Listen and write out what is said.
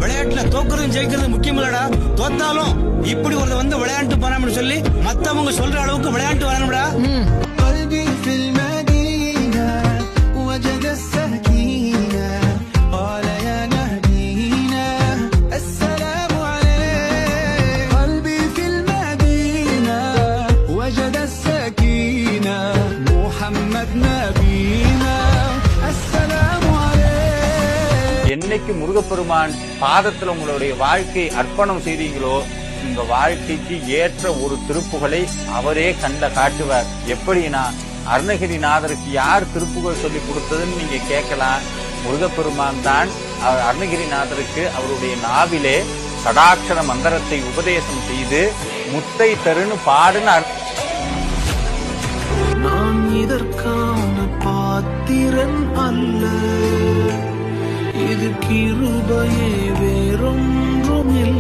விளையாட்டுல தோக்குறதும் ஜெயிக்கிறது முக்கியம் இல்லடா. தோத்தாலும் இப்படி ஒரு வந்து விளையாட்டு போறான்னு சொல்லி மத்தவங்க சொல்ற அளவுக்கு விளையாட்டு வரணும்டா. என்னைக்கு முருகப்பெருமான் பாதத்துல உங்களுடைய வாழ்க்கை அர்ப்பணம் செய்தீங்களோ உங்க வாழ்க்கைக்கு ஏற்ற ஒரு திருப்புகளை அவரே காட்டுவார். எப்படின்னா அருணகிரிநாதருக்கு யார் திருப்புகழ் சொல்லி கொடுத்ததுன்னு நீங்க கேட்கலாம். முருகப்பெருமான் தான் அருணகிரிநாதருக்கு அவருடைய நாவிலே சடாட்சர மந்திரத்தை உபதேசம் செய்து முத்தை தருன்னு பாடுன்னு நான் இதற்கான பாத்திரன் அல்ல, இது கிருபையே வேறொன்றும் இல்லை.